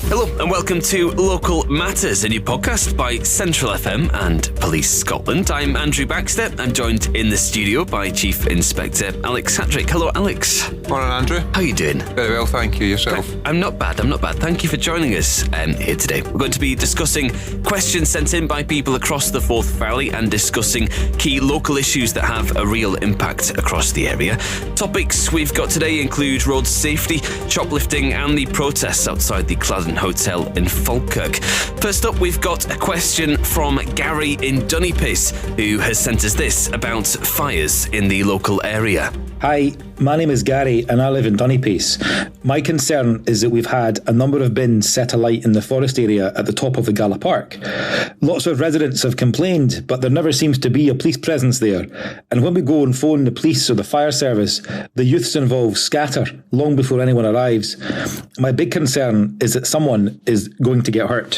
Hello and welcome to Local Matters, a new podcast by Central FM and Police Scotland. I'm Andrew Baxter. I'm joined in the studio by Chief Inspector Alex Hatrick. Hello, Alex. Morning, Andrew. How are you doing? Very well, thank you. Yourself? I'm not bad. Thank you for joining us here today. We're going to be discussing questions sent in by people across the Forth Valley and discussing key local issues that have a real impact across the area. Topics we've got today include road safety, shoplifting and the protests outside the Cladhan Hotel in Falkirk. First up, we've got a question from Gary in Dunipace, who has sent us this about fires in the local area. Hi, my name is Gary and I live in Dunipace. My concern is that we've had a number of bins set alight in the forest area at the top of the Gala Park. Lots of residents have complained, but there never seems to be a police presence there. And when we go and phone the police or the fire service, the youths involved scatter long before anyone arrives. My big concern is that someone is going to get hurt.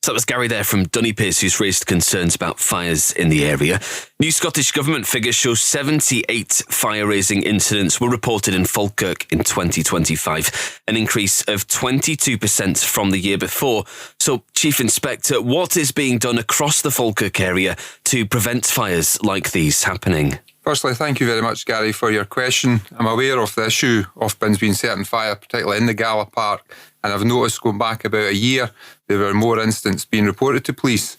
So that was Gary there from Dunipace, who's raised concerns about fires in the area. New Scottish Government figures show 78 fire-raising incidents were reported in Falkirk in 2025, an increase of 22% from the year before. So, Chief Inspector, what is being done across the Falkirk area to prevent fires like these happening? Firstly, thank you very much, Gary, for your question. I'm aware of the issue of bins being set on fire, particularly in the Gala Park, and I've noticed going back about a year, there were more incidents being reported to police.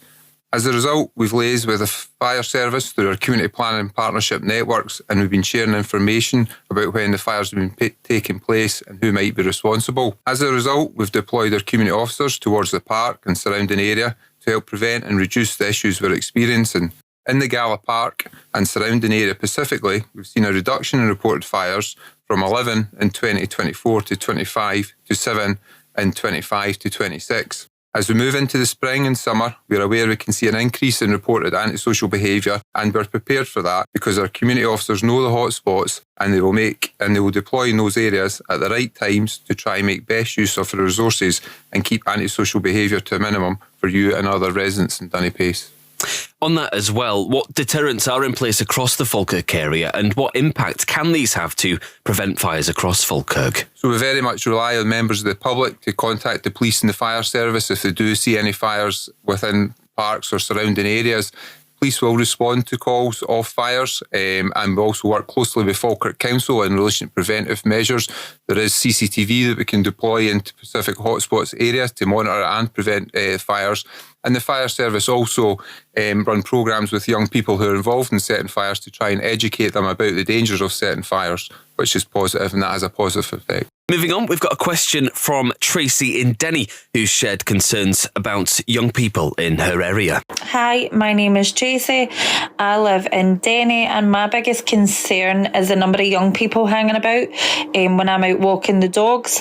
As a result, we've liaised with the fire service through our community planning partnership networks, and we've been sharing information about when the fires have been taking place and who might be responsible. As a result, we've deployed our community officers towards the park and surrounding area to help prevent and reduce the issues we're experiencing. In the Gala Park and surrounding area specifically, we've seen a reduction in reported fires from 11 in 2024 to 25 to 7 in 25 to 26. As we move into the spring and summer, we're aware we can see an increase in reported antisocial behaviour, and we're prepared for that because our community officers know the hotspots and they will deploy in those areas at the right times to try and make best use of the resources and keep antisocial behaviour to a minimum for you and other residents in Dunipace. On that as well, what deterrents are in place across the Falkirk area and what impact can these have to prevent fires across Falkirk? So we very much rely on members of the public to contact the police and the fire service if they do see any fires within parks or surrounding areas. Police will respond to calls of fires, and we also work closely with Falkirk Council in relation to preventive measures. There is CCTV that we can deploy into specific hotspots areas to monitor and prevent fires. And the fire service also run programmes with young people who are involved in setting fires to try and educate them about the dangers of setting fires, which is positive, and that has a positive effect. Moving on, we've got a question from Tracy in Denny, who's shared concerns about young people in her area. Hi, my name is Tracy. I live in Denny, and my biggest concern is the number of young people hanging about when I'm out walking the dogs.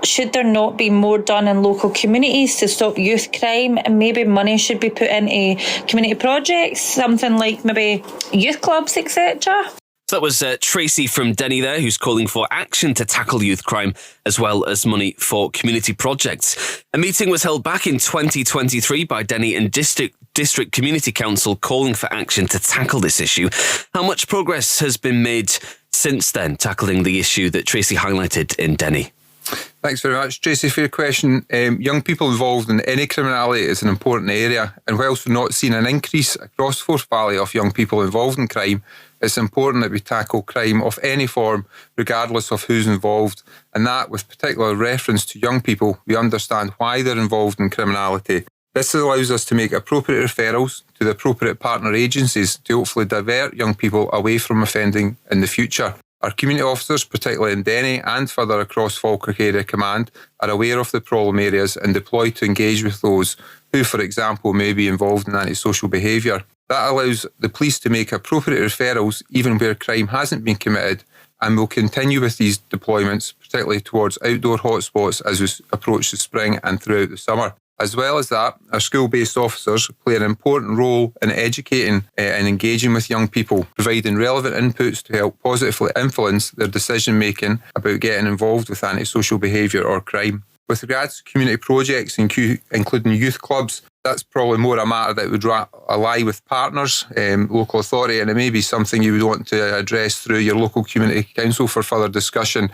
Should there not be more done in local communities to stop youth crime, and maybe money should be put into community projects, something like maybe youth clubs, etc.? So that was Tracy from Denny there, who's calling for action to tackle youth crime as well as money for community projects. A meeting was held back in 2023 by Denny and District Community Council calling for action to tackle this issue. How much progress has been made since then tackling the issue that Tracy highlighted in Denny? Thanks very much, Tracy, for your question. Young people involved in any criminality is an important area, and whilst we've not seen an increase across Forth Valley of young people involved in crime, it's important that we tackle crime of any form, regardless of who's involved, and that with particular reference to young people, we understand why they're involved in criminality. This allows us to make appropriate referrals to the appropriate partner agencies to hopefully divert young people away from offending in the future. Our community officers, particularly in Denny and further across Falkirk Area Command, are aware of the problem areas and deployed to engage with those who, for example, may be involved in antisocial behaviour. That allows the police to make appropriate referrals even where crime hasn't been committed, and we'll continue with these deployments, particularly towards outdoor hotspots as we approach the spring and throughout the summer. As well as that, our school-based officers play an important role in educating and engaging with young people, providing relevant inputs to help positively influence their decision-making about getting involved with antisocial behaviour or crime. With regards to community projects, including youth clubs, that's probably more a matter that would lie with partners, local authority, and it may be something you would want to address through your local community council for further discussion.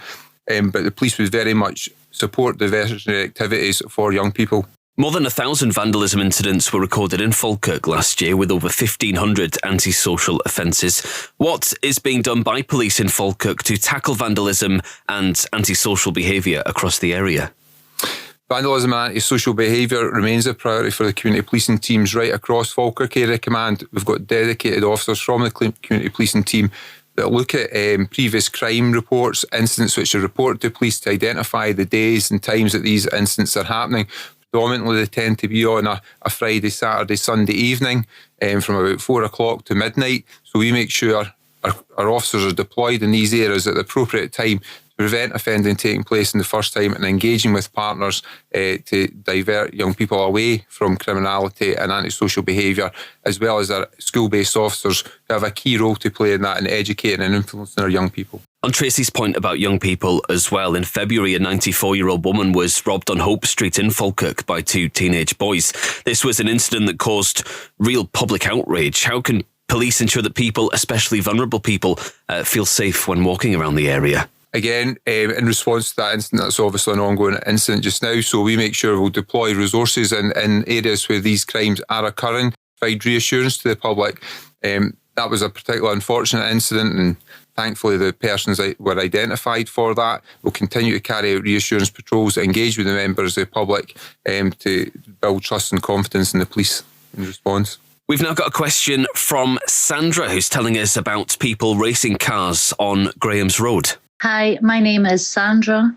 But the police would very much support diversionary activities for young people. More than 1,000 vandalism incidents were recorded in Falkirk last year, with over 1,500 antisocial offences. What is being done by police in Falkirk to tackle vandalism and antisocial behaviour across the area? Vandalism and antisocial behaviour remains a priority for the community policing teams right across Falkirk Area Command. We've got dedicated officers from the community policing team that look at previous crime reports, incidents which are reported to police, to identify the days and times that these incidents are happening. Predominantly they tend to be on a Friday, Saturday, Sunday evening from about 4 o'clock to midnight. So we make sure our officers are deployed in these areas at the appropriate time to prevent offending taking place in the first time, and engaging with partners to divert young people away from criminality and antisocial behaviour, as well as our school-based officers who have a key role to play in that, in educating and influencing our young people. On Tracy's point about young people as well, in February, a 94-year-old woman was robbed on Hope Street in Falkirk by 2 teenage boys. This was an incident that caused real public outrage. How can police ensure that people, especially vulnerable people, feel safe when walking around the area? Again, in response to that incident, that's obviously an ongoing incident just now, so we make sure we'll deploy resources in areas where these crimes are occurring, provide reassurance to the public. That was a particularly unfortunate incident, and thankfully the persons were identified for that. We'll continue to carry out reassurance patrols, engage with the members of the public to build trust and confidence in the police in response. We've now got a question from Sandra, who's telling us about people racing cars on Graham's Road. Hi, my name is Sandra.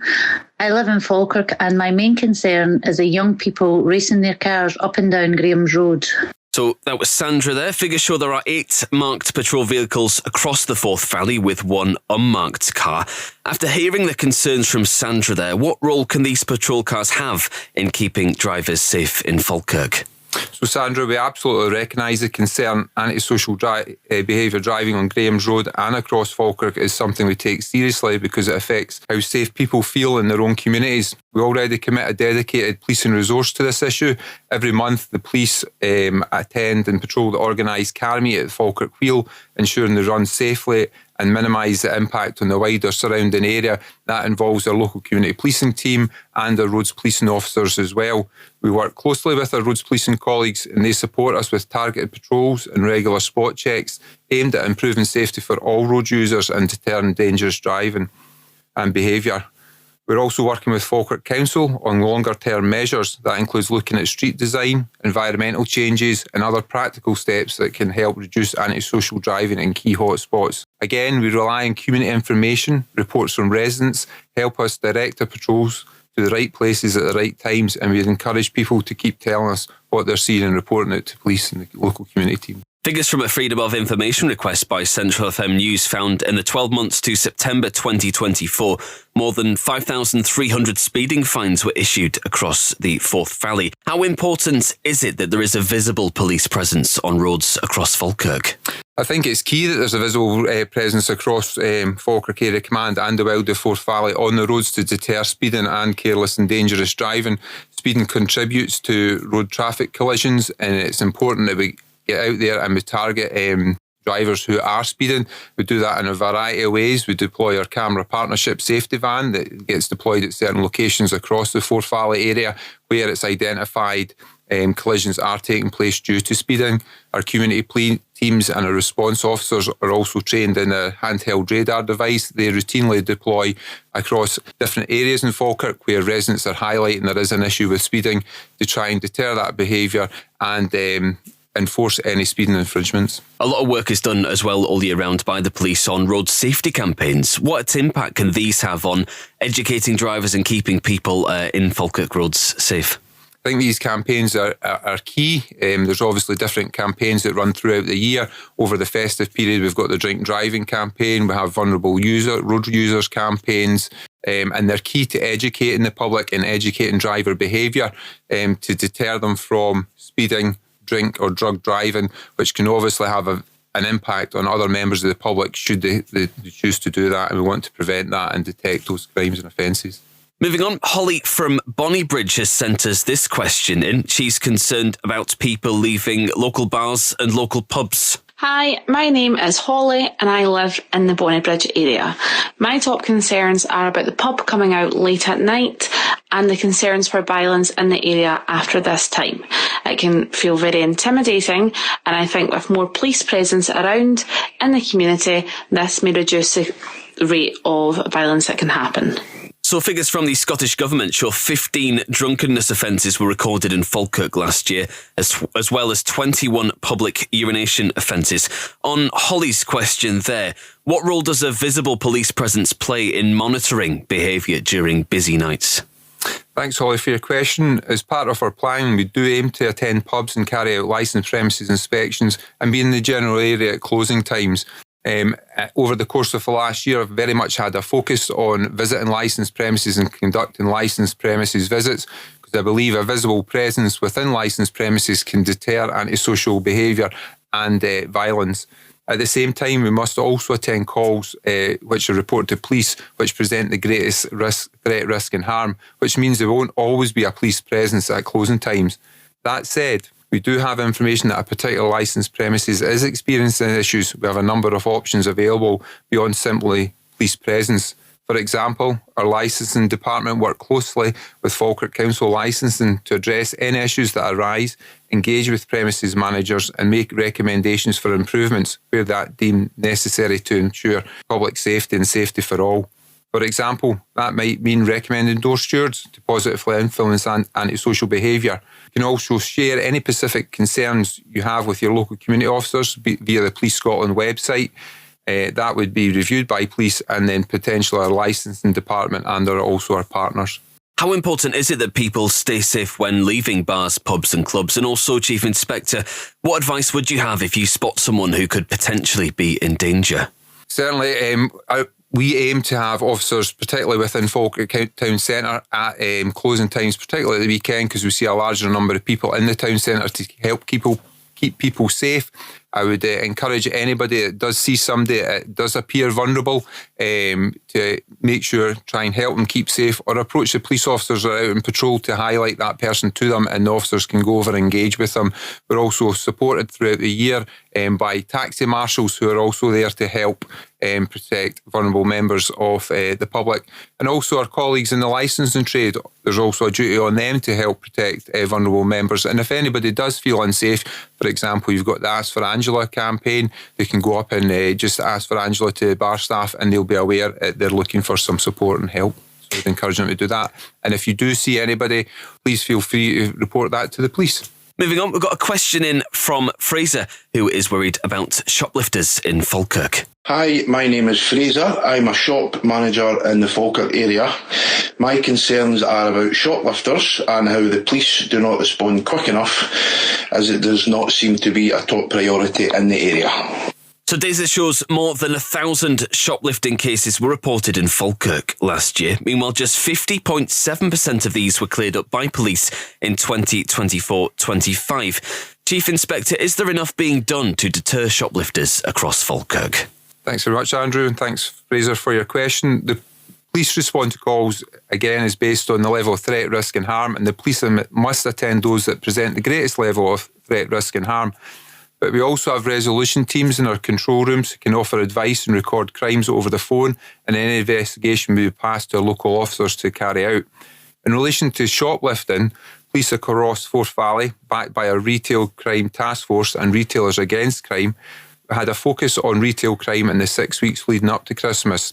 I live in Falkirk, and my main concern is the young people racing their cars up and down Graham's Road. So that was Sandra there. Figures show there are 8 marked patrol vehicles across the Forth Valley with 1 unmarked car. After hearing the concerns from Sandra there, what role can these patrol cars have in keeping drivers safe in Falkirk? So Sandra, we absolutely recognise the concern. Antisocial behaviour driving on Graham's Road and across Falkirk is something we take seriously because it affects how safe people feel in their own communities. We already commit a dedicated policing resource to this issue. Every month the police attend and patrol the organised car meet at the Falkirk Wheel, ensuring they run safely and minimise the impact on the wider surrounding area. That involves our local community policing team and our roads policing officers as well. We work closely with our roads policing colleagues, and they support us with targeted patrols and regular spot checks aimed at improving safety for all road users and deterring dangerous driving and behaviour. We're also working with Falkirk Council on longer term measures. That includes looking at street design, environmental changes and other practical steps that can help reduce antisocial driving in key hotspots. Again, we rely on community information, reports from residents, help us direct our patrols to the right places at the right times, and we encourage people to keep telling us what they're seeing and reporting it to police and the local community team. Figures from a Freedom of Information request by Central FM News found in the 12 months to September 2024, more than 5,300 speeding fines were issued across the Forth Valley. How important is it that there is a visible police presence on roads across Falkirk? I think it's key that there's a visible presence across Falkirk Area Command and the wider Forth Valley on the roads to deter speeding and careless and dangerous driving. Speeding contributes to road traffic collisions, and it's important that we get out there and we target drivers who are speeding. We do that in a variety of ways. We deploy our camera partnership safety van that gets deployed at certain locations across the Forth Valley area where it's identified collisions are taking place due to speeding. Our community teams and our response officers are also trained in a handheld radar device they routinely deploy across different areas in Falkirk where residents are highlighting there is an issue with speeding to try and deter that behaviour and enforce any speeding infringements. A lot of work is done as well all year round by the police on road safety campaigns. What impact can these have on educating drivers and keeping people in Falkirk roads safe? I think these campaigns are key. There's obviously different campaigns that run throughout the year. Over the festive period, we've got the drink driving campaign. We have vulnerable road users campaigns. And they're key to educating the public and educating driver behaviour to deter them from speeding, drink or drug driving, which can obviously have an impact on other members of the public should they choose to do that, and we want to prevent that and detect those crimes and offences. Moving on, Holly from Bonnybridge has sent us this question in. She's concerned about people leaving local bars and local pubs. Hi, my name is Holly and I live in the Bonnybridge area. My top concerns are about the pub coming out late at night and the concerns for violence in the area after this time. It can feel very intimidating, and I think with more police presence around in the community, this may reduce the rate of violence that can happen. So figures from the Scottish Government show 15 drunkenness offences were recorded in Falkirk last year, as well as 21 public urination offences. On Holly's question there, what role does a visible police presence play in monitoring behaviour during busy nights? Thanks, Holly, for your question. As part of our plan, we do aim to attend pubs and carry out licensed premises inspections and be in the general area at closing times. Over the course of the last year, I've very much had a focus on visiting licensed premises and conducting licensed premises visits, because I believe a visible presence within licensed premises can deter antisocial behaviour and violence. At the same time, we must also attend calls which are reported to police, which present the greatest threat, risk and harm, which means there won't always be a police presence at closing times. That said, we do have information that a particular licensed premises is experiencing issues. We have a number of options available beyond simply police presence. For example, our licensing department work closely with Falkirk Council licensing to address any issues that arise, engage with premises managers and make recommendations for improvements where that deemed necessary to ensure public safety and safety for all. For example, that might mean recommending door stewards to positively influence antisocial behaviour. You can also share any specific concerns you have with your local community officers via the Police Scotland website. That would be reviewed by police and then potentially our licensing department and also our partners. How important is it that people stay safe when leaving bars, pubs and clubs? And also, Chief Inspector, what advice would you have if you spot someone who could potentially be in danger? Certainly, we aim to have officers, particularly within Falkirk Town Centre, at closing times, particularly at the weekend, because we see a larger number of people in the town centre to help keep people safe. I would encourage anybody that does see somebody that does appear vulnerable to make sure, try and help them keep safe, or approach the police officers that are out on patrol to highlight that person to them, and the officers can go over and engage with them. We're also supported throughout the year by taxi marshals who are also there to help protect vulnerable members of the public. And also our colleagues in the licensing trade, there's also a duty on them to help protect vulnerable members. And if anybody does feel unsafe, for example, you've got the Ask for Angela campaign, they can go up and just ask for Angela to bar staff and they'll be aware that they're looking for some support and help. So I'd encourage them to do that. And if you do see anybody, please feel free to report that to the police. Moving on, we've got a question in from Fraser, who is worried about shoplifters in Falkirk. Hi, my name is Fraser. I'm a shop manager in the Falkirk area. My concerns are about shoplifters and how the police do not respond quick enough, as it does not seem to be a top priority in the area. So data shows more than 1,000 shoplifting cases were reported in Falkirk last year. Meanwhile, just 50.7% of these were cleared up by police in 2024-25. Chief Inspector, is there enough being done to deter shoplifters across Falkirk? Thanks very much, Andrew, and thanks, Fraser, for your question. The police response to calls, again, is based on the level of threat, risk and harm, and the police must attend those that present the greatest level of threat, risk and harm. But we also have resolution teams in our control rooms who can offer advice and record crimes over the phone, and any investigation will be passed to our local officers to carry out. In relation to shoplifting, police across Forth Valley, backed by our Retail Crime Task Force and Retailers Against Crime, had a focus on retail crime in the 6 weeks leading up to Christmas.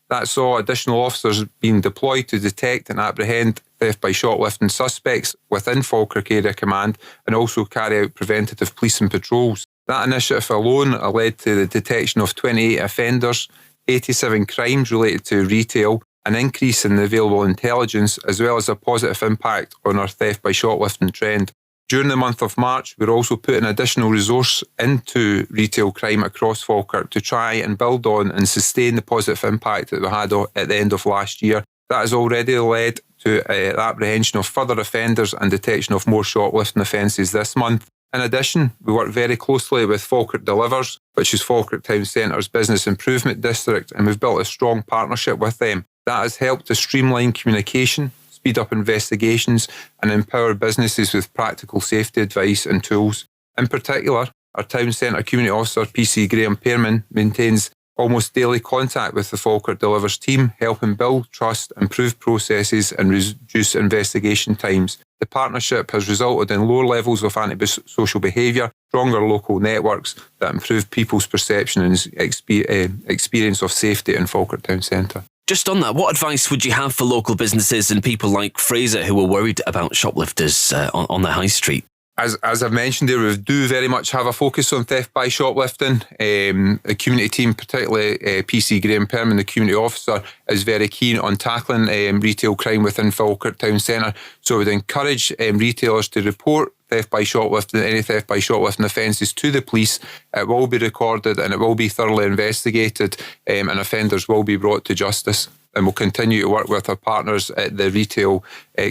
That saw additional officers being deployed to detect and apprehend theft by shoplifting suspects within Falkirk Area Command and also carry out preventative policing patrols. That initiative alone led to the detection of 28 offenders, 87 crimes related to retail, an increase in the available intelligence, as well as a positive impact on our theft by shoplifting trend. During the month of March, we're also putting additional resource into retail crime across Falkirk to try and build on and sustain the positive impact that we had at the end of last year. That has already led to the apprehension of further offenders and detection of more shoplifting offences this month. In addition, we work very closely with Falkirk Delivers, which is Falkirk Town Centre's business improvement district, and we've built a strong partnership with them. That has helped to streamline communication, speed up investigations and empower businesses with practical safety advice and tools. In particular, our Town Centre Community Officer, PC Graham Pearman, maintains Almost daily contact with the Falkirk Delivers team, helping build trust, improve processes and reduce investigation times. The partnership has resulted in lower levels of antisocial behaviour, stronger local networks that improve people's perception and experience of safety in Falkirk Town Centre. Just on that, what advice would you have for local businesses and people like Fraser who are worried about shoplifters on the high street? As I've mentioned there, we do very much have a focus on theft by shoplifting. The community team, particularly PC Graham Perman, the community officer, is very keen on tackling retail crime within Falkirk Town Centre. So we'd encourage retailers to report theft by shoplifting, any theft by shoplifting offences to the police. It will be recorded and it will be thoroughly investigated, and offenders will be brought to justice. And we'll continue to work with our partners at the Retail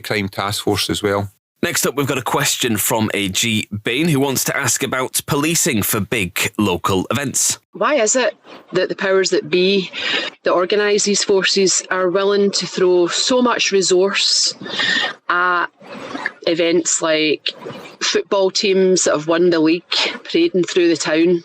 Crime Task Force as well. Next up, we've got a question from A.G. Bain who wants to ask about policing for big local events. Why is it that the powers that be that organise these forces are willing to throw so much resource at events like football teams that have won the league parading through the town,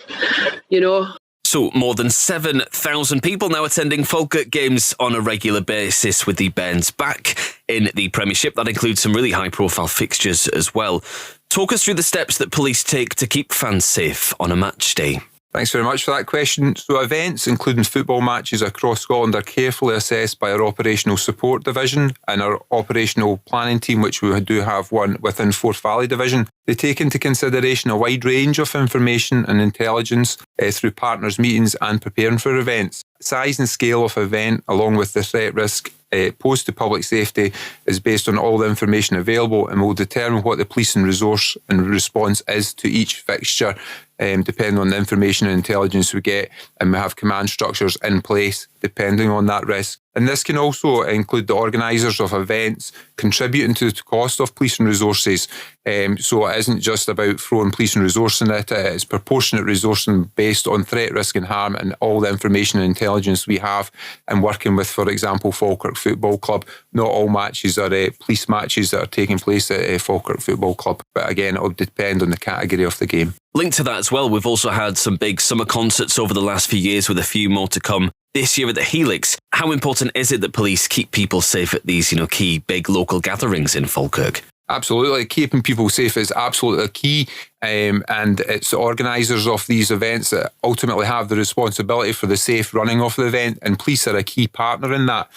you know? So more than 7,000 people now attending Falkirk games on a regular basis with the Bairns back in the Premiership. That includes some really high-profile fixtures as well. Talk us through the steps that police take to keep fans safe on a match day. Thanks very much for that question. So events, including football matches across Scotland, are carefully assessed by our Operational Support Division and our Operational Planning Team, which we do have one within Forth Valley Division. They take into consideration a wide range of information and intelligence through partners' meetings and preparing for events. Size and scale of event, along with the threat risk posed to public safety, is based on all the information available and will determine what the policing resource and response is to each fixture, depending on the information and intelligence we get, and we have command structures in place depending on that risk. And this can also include the organisers of events contributing to the cost of policing resources. So it isn't just about throwing policing resourcing at it, it's proportionate resourcing based on threat, risk and harm and all the information and intelligence we have, and working with, for example, Falkirk Football Club. Not all matches are police matches that are taking place at Falkirk Football Club, but again, it'll depend on the category of the game. Linked to that as well, we've also had some big summer concerts over the last few years with a few more to come this year at the Helix. How important is it that police keep people safe at these, key big local gatherings in Falkirk? Absolutely. Keeping people safe is absolutely key. And it's the organisers of these events that ultimately have the responsibility for the safe running of the event, and police are a key partner in that.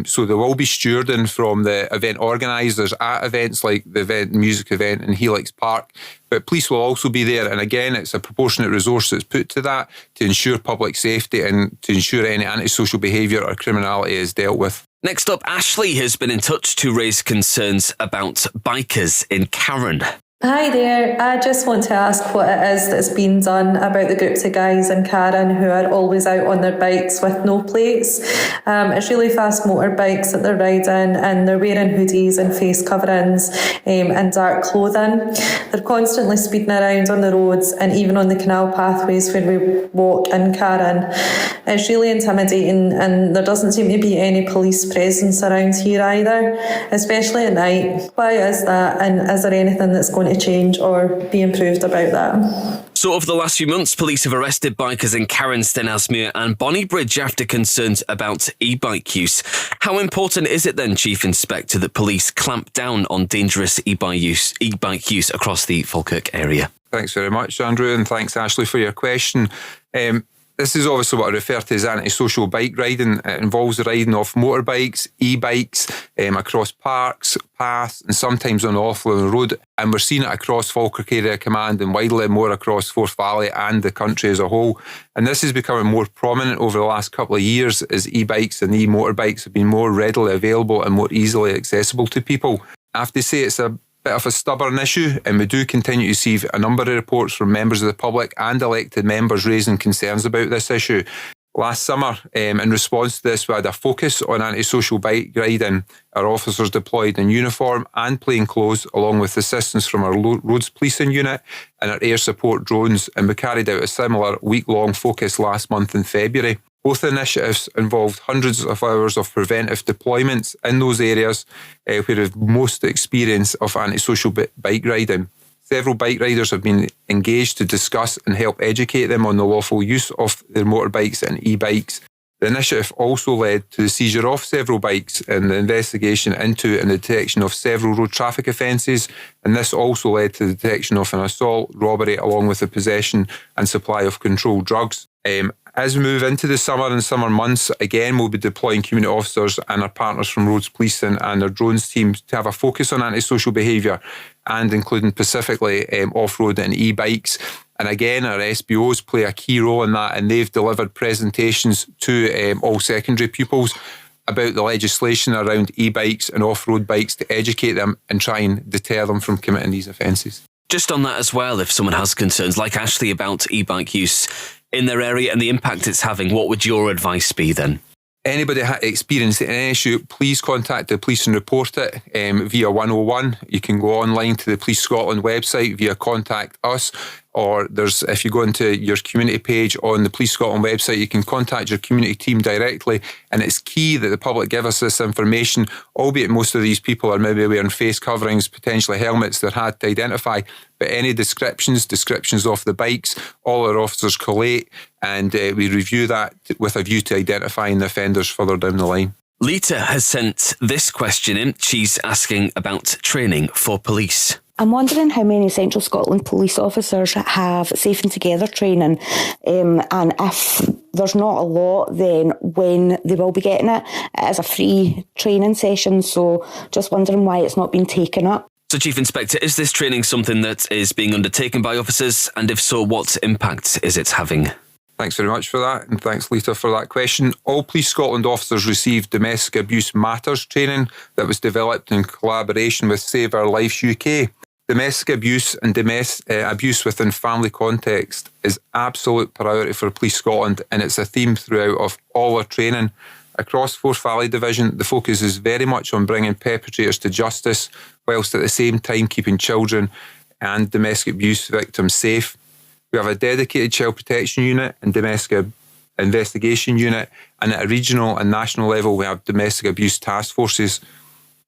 So there will be stewarding from the event organisers at events like the music event in Helix Park, but police will also be there, and again it's a proportionate resource that's put to that to ensure public safety and to ensure any antisocial behaviour or criminality is dealt with. Next up, Ashley has been in touch to raise concerns about bikers in Karen. Hi there, I just want to ask what it is that's been done about the groups of guys in Karen who are always out on their bikes with no plates. It's really fast motorbikes that they're riding, and they're wearing hoodies and face coverings and dark clothing. They're constantly speeding around on the roads and even on the canal pathways where we walk in Karen. It's really intimidating, and there doesn't seem to be any police presence around here either, especially at night. Why is that, and is there anything that's going to change or be improved about that? So over the last few months, police have arrested bikers in Karen, Stenhousemuir and Bonnybridge after concerns about e-bike use. How important is it then, Chief Inspector, that police clamp down on dangerous e-bike use across the Falkirk area? Thanks very much, Andrew, and thanks, Ashley, for your question. This is obviously what I refer to as antisocial bike riding. It involves the riding of motorbikes, e-bikes, across parks, paths, and sometimes on the off-road road. And we're seeing it across Falkirk Area Command and widely more across Forth Valley and the country as a whole. And this is becoming more prominent over the last couple of years as e-bikes and e-motorbikes have been more readily available and more easily accessible to people. I have to say it's a bit of a stubborn issue, and we do continue to receive a number of reports from members of the public and elected members raising concerns about this issue. Last summer, in response to this, we had a focus on antisocial bike riding. Our officers deployed in uniform and plain clothes, along with assistance from our roads policing unit and our air support drones, and we carried out a similar week-long focus last month in February. Both initiatives involved hundreds of hours of preventive deployments in those areas where we have most experience of antisocial bike riding. Several bike riders have been engaged to discuss and help educate them on the lawful use of their motorbikes and e-bikes. The initiative also led to the seizure of several bikes and the investigation into and the detection of several road traffic offences, and this also led to the detection of an assault, robbery, along with the possession and supply of controlled drugs. As we move into the summer and summer months, again, we'll be deploying community officers and our partners from Roads Policing and our drones teams to have a focus on antisocial behaviour, and including specifically off-road and e-bikes. And again, our SBOs play a key role in that, and they've delivered presentations to all secondary pupils about the legislation around e-bikes and off-road bikes to educate them and try and deter them from committing these offences. Just on that as well, if someone has concerns like Ashley about e-bike use in their area and the impact it's having, what would your advice be then? Anybody experiencing any issue, please contact the police and report it via 101. You can go online to the Police Scotland website via Contact Us, or if you go into your community page on the Police Scotland website, you can contact your community team directly. And it's key that the public give us this information, albeit most of these people are maybe wearing face coverings, potentially helmets they're hard to identify. But any descriptions of the bikes, all our officers collate, and we review that with a view to identifying the offenders further down the line. Lita has sent this question in. She's asking about training for police. I'm wondering how many Central Scotland police officers have Safe and Together training, and if there's not a lot, then when they will be getting it. It is a free training session, so just wondering why it's not been taken up. So, Chief Inspector, is this training something that is being undertaken by officers? And if so, what impact is it having? Thanks very much for that, and thanks, Lita, for that question. All Police Scotland officers received Domestic Abuse Matters training that was developed in collaboration with Save Our Lives UK. Domestic abuse and abuse within family context is absolute priority for Police Scotland, and it's a theme throughout of all our training. Across Forth Valley Division, the focus is very much on bringing perpetrators to justice, whilst at the same time keeping children and domestic abuse victims safe. We have a dedicated child protection unit and domestic investigation unit, and at a regional and national level we have domestic abuse task forces.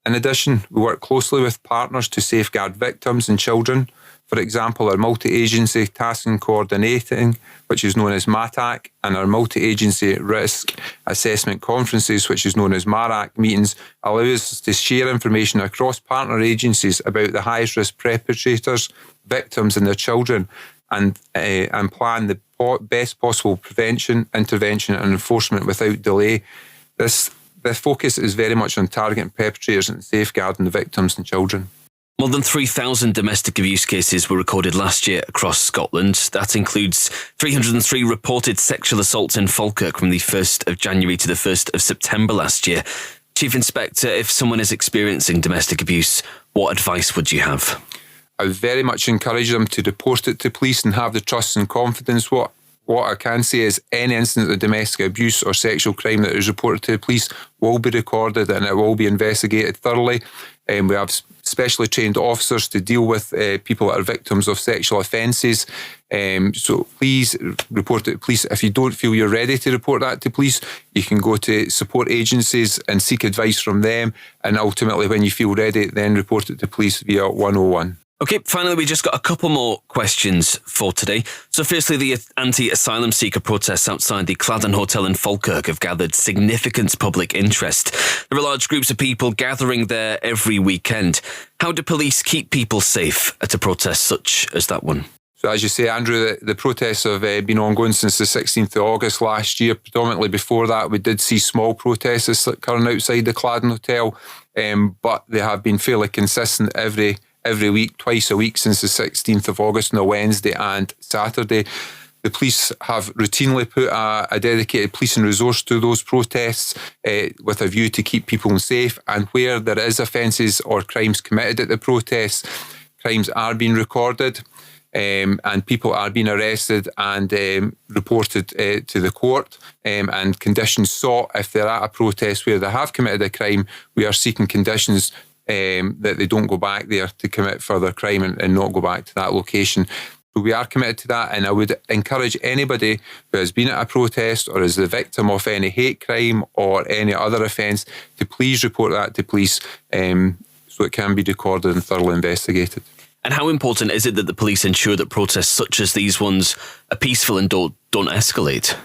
In addition, we work closely with partners to safeguard victims and children. For example, our multi-agency task and coordinating, which is known as MATAC, and our multi-agency risk assessment conferences, which is known as MARAC meetings, allow us to share information across partner agencies about the highest risk perpetrators, victims and their children, and plan the best possible prevention, intervention and enforcement without delay. The focus is very much on targeting perpetrators and safeguarding the victims and children. More than 3,000 domestic abuse cases were recorded last year across Scotland. That includes 303 reported sexual assaults in Falkirk from the 1st of January to the 1st of September last year. Chief Inspector, if someone is experiencing domestic abuse, what advice would you have? I would very much encourage them to report it to police and have the trust and confidence. What I can say is any incident of domestic abuse or sexual crime that is reported to the police will be recorded and it will be investigated thoroughly. We have specially trained officers to deal with people that are victims of sexual offences. So please report it to police. If you don't feel you're ready to report that to police, you can go to support agencies and seek advice from them. And ultimately, when you feel ready, then report it to police via 101. Okay, finally, we just got a couple more questions for today. So firstly, the anti-asylum seeker protests outside the Cladhan Hotel in Falkirk have gathered significant public interest. There are large groups of people gathering there every weekend. How do police keep people safe at a protest such as that one? So as you say, Andrew, the protests have been ongoing since the 16th of August last year. Predominantly before that, we did see small protests occurring outside the Cladhan Hotel, but they have been fairly consistent every week, twice a week since the 16th of August on a Wednesday and Saturday. The police have routinely put a dedicated policing resource to those protests with a view to keep people safe, and where there is offences or crimes committed at the protests, crimes are being recorded and people are being arrested and reported to the court and conditions sought. If they're at a protest where they have committed a crime, we are seeking conditions that they don't go back there to commit further crime and not go back to that location. So we are committed to that, and I would encourage anybody who has been at a protest or is the victim of any hate crime or any other offence to please report that to police so it can be recorded and thoroughly investigated. And how important is it that the police ensure that protests such as these ones are peaceful and don't escalate?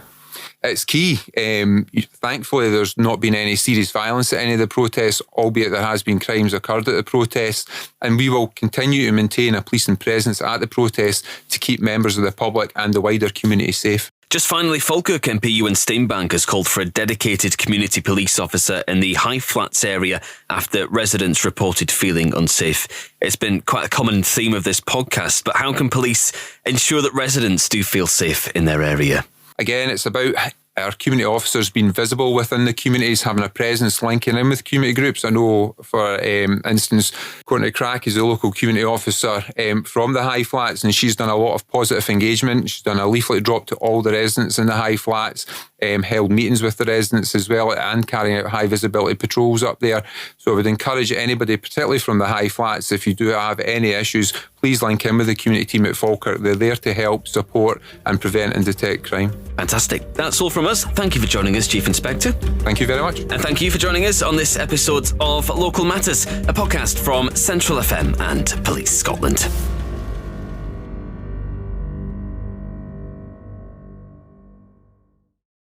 It's key. Thankfully, there's not been any serious violence at any of the protests, albeit there has been crimes occurred at the protests. And we will continue to maintain a policing presence at the protests to keep members of the public and the wider community safe. Just finally, Falkirk MP Ewan Steenbank has called for a dedicated community police officer in the High Flats area after residents reported feeling unsafe. It's been quite a common theme of this podcast, but how can police ensure that residents do feel safe in their area? Again, it's about our community officers being visible within the communities, having a presence, linking in with community groups. I know, for instance, Courtney Crack is a local community officer from the High Flats, and she's done a lot of positive engagement. She's done a leaflet drop to all the residents in the High Flats, held meetings with the residents as well, and carrying out high visibility patrols up there. So I would encourage anybody, particularly from the High Flats, if you do have any issues, please link in with the community team at Falkirk. They're there to help, support and prevent and detect crime. Fantastic. That's all from us. Thank you for joining us, Chief Inspector. Thank you very much. And thank you for joining us on this episode of Local Matters, a podcast from Central FM and Police Scotland.